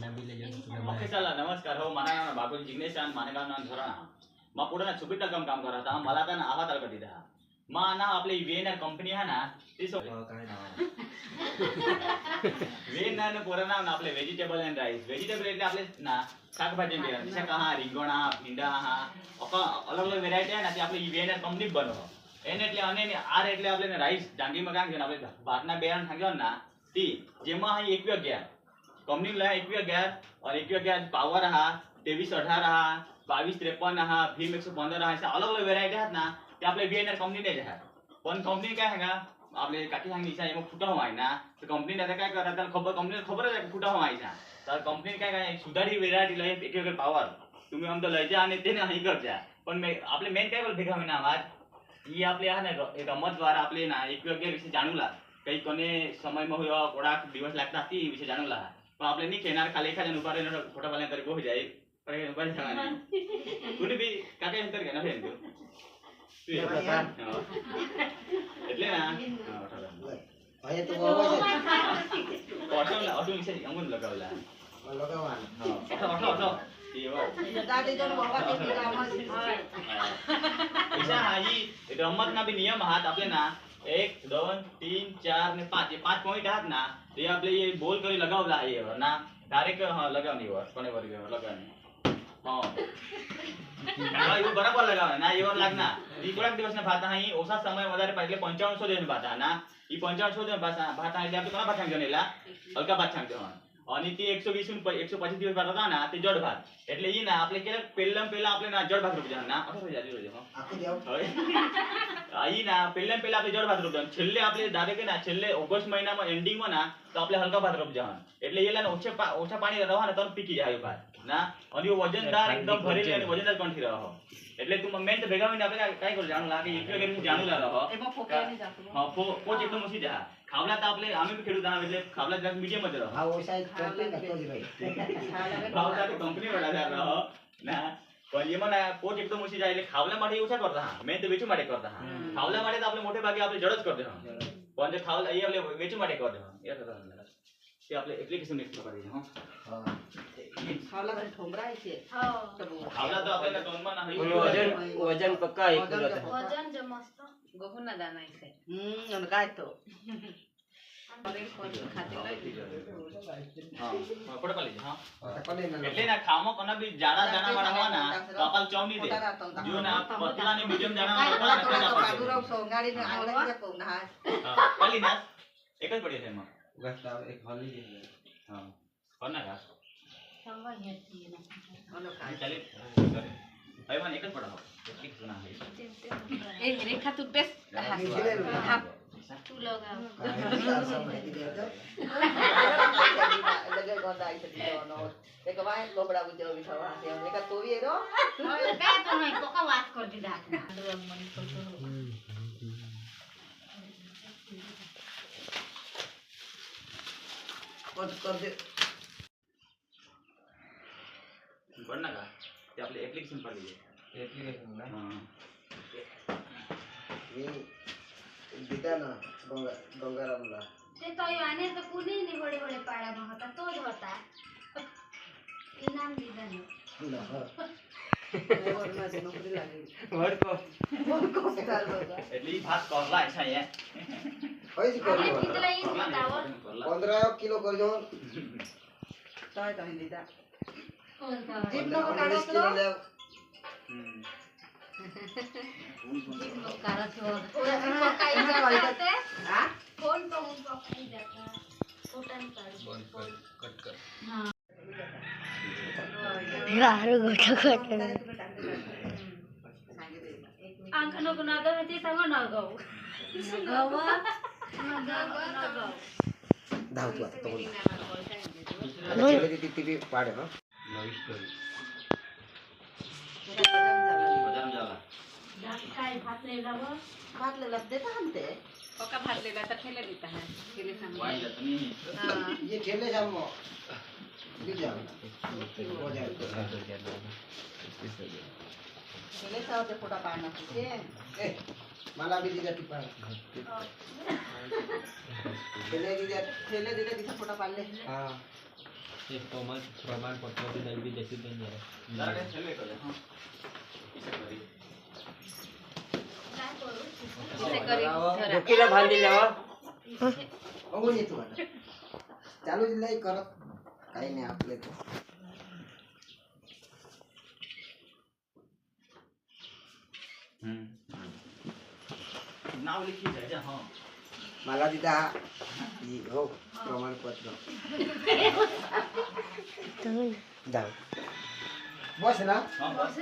okay चला नमस्कार हो माना बाबू जिग्नेश आणि मानेगाव ना घराणा मग पुढे ना सुबित काम करत हा मला का ना आहात आलं कधी दा मग ना आपले वेनर कंपनी आहे ना ती काय नाव वेनर पुरा नाव ना आपले व्हेजिटेबल अँड राईस व्हेजिटेबल એટલે આપણે ના શાકભાજી બે છે કે હા રીંગણા ભીંડા હા અલગ અલગ વેરાયટી आहे ना ती आपली વેનર કંપની બનો એને એટલે અને આર એટલે આપણે રાઈસ ડાંગીમાં કાંગ છે આપણે ભાતના બેરણ થાંગ્યો ના ती જેમાં હા 2111 कंपनी ला 2111 और 2111 पावर हा 2318 हा 2253 हा भीम 115 हा अशा अलग अलग व्हेरायटी आहेत ना ते आपले व्हीएनआर कंपनीने आहे पण कंपनी काय आहे का आपले काकी सांगितलं आहे मग फुटा व्हाय ना तर कंपनी आता काय करतात त्याला खबर कंपनीला खबर आहे फुटा व्हायचा तर कंपनी काय काय सुधारी व्हेरायटी ला 2111 पावर तुम्ही आमचं लयजा आणि ते नाही करता पण आपले मेन काय बोल भेगा होईना आवाज ही आपले हा ना रमत द्वारा आपले ना 2111 विषय जाणूला काही कोणे समय में हुआ कोडा दिवस लागतात ती विषय जाणूला पण आपले नाही खेळणार खाली एखाद्या उपारे फोटा पाल्या तरी हो जाईल पण उपारे सांगा कुणी बी काका नंतर घ्या ना फेन तू એટલે ના ભાઈ તો બોલવા છે ઓટો વિશે અમુન લગાવલા લગાવવાનું હા ઓટો એવા દાદી તો બોલવા છે ઈશા હાજી રમત ના બી નિયમ હાથ આપલે ના 1 2 3 4 ને 5 ये 5 पॉइंट आहात ना ते आपले ये बोल करी लगावला आहे ना डायरेक्ट हां लगावनी वर कोणे वर लगावनी हां हा यो बराबर लगावना ना येवर लागना ई कोणाक दिवस ना भाता ही ओसा समय વધારે પાટલે 5500 દેન ભાતા ना ई 5500 દેन भाता એટલે આપણે કોના ભાત सांगनेला हलका भात सांगतो आणि ती 120 125 दिवस भात होता ना ते जड भात એટલે ઈ ना आपले केलं पहिला आपले ना जड भात રૂપ ना असं जाजी रोजे हो आखो देव आई ना पहिला આપણે જડ ભાત રોપ જાન છેલ્લે આપણે ડાયરેક્ટ ના છેલ્લે ઓગસ્ટ મહિનામાં એન્ડિંગ માં ના તો આપણે હલકા ભાત રોપ જાન એટલે એલા ઓછા પાણી રહવા ને તો પીકી જાય ભાત ના અને વજનદાર એકદમ ભરેલી અને વજનદાર કંઠી રહો એટલે તું મેન તો ભેગા હોઈને આપણે કાઈ કર જાણું લાગે એટલે કે જાણું લા રહો એમાં ફોકે નહીં જાતો હા પોચ એકદમ ઓછી જા ખાવલા તો આપણે આમે બી ખેડૂત એટલે ખાવલા જરાક મીડિયમ જ રહો હા ઓછા કંપની નતો જ ભાઈ ખાવલા તો કંપની વાળા રહો ના पण ये म्हणा पोट एकदम उशी जायले खावल्या माटे उसा करता हा मेन तो वेचू माटे करता हा खावल्या माटे तो आपले मोठे भागी आपले जडच करते हा पण जे खावला ये आपले वेचू माटे करते हा या करता ते आपले एप्लिकेशन नेक्स्ट करते हा खावला तर ठोंबरायचे हो खावला तो आपल्याला दोन नाही वजन पक्का एक करत वजन जे मस्त बघून ना जाणायचे आणि काय तो अरे कोण खाते हां कोडे पाली हां એટલે ના ખામો કોના બી જાડા જાડા વાળા હોય ના તો આપલ ચૌની દે જો ના પતલા ને મીડિયમ જાડા વાળા હોય ના કાડુરાવ સોંગાડી ને આવડે કે કોના હા પાલી ના એક જ પડી છે એમાં ગસ્તા એક હલી હા કોના કા સંવા હેતી ના ઓનો ખાઈ ચાલે કરે હવે મને એક જ પડા એક સુના હે એ રેખા તું બેસ હા तू लगाव लगे गोंदा आई सदी नो एक बाय लोबडा बुजो विसवा ते एका तोवी एरो काय तो नाही कोका वास कर दिदा मनी कर दे बन ना का ते आपले एप्लिकेशन पर लिए एप्लिकेशन ना हां ये दिदा ना गंगारामला ते तो याने तो कुणी नि बडे बडे पाडा में होता तो ज होता इनाम दिदा ना वरना जे नोकरी लागली वडको स्टार बघा એટલી ભાત કરલા છે હે होय जी करला कितला इन बतावर 15 किलो करजो काय तो दिदा जीप नको काढो ले जीप नको काढो काय जाते हां फोन पाहून पकडी जाता फोटन काढ कट कर हां गारू गोठा कट आंख नको ना तर ते सांग ना गाव गाव धाव तू आता तो चले ती पाडे ना नवी स्टोरी बदाम झाला काय भात लेला देता हमते पक्का भात लेला तर ठेले देता है ठेले सांग वाई जात नहीं हां ये ठेले जामो ले जाओ हो जाए ठेले साव ते फोटा पाडना तुझे ए मला भी दिदा टिपा ठेले दिदा तिचा फोटा पाडले हां एक प्रमाणपत्र दिलं बी जशी त्यांनी जरा काय सेल्वे करूया हां करी डोकीला बांधिल्यावर बघून येतो आता चालू जिल्हा करत काही नाही आपले नाव लिखी जायचं हां मला तिथं हो प्रमाणपत्र जाऊ बस ना हां बस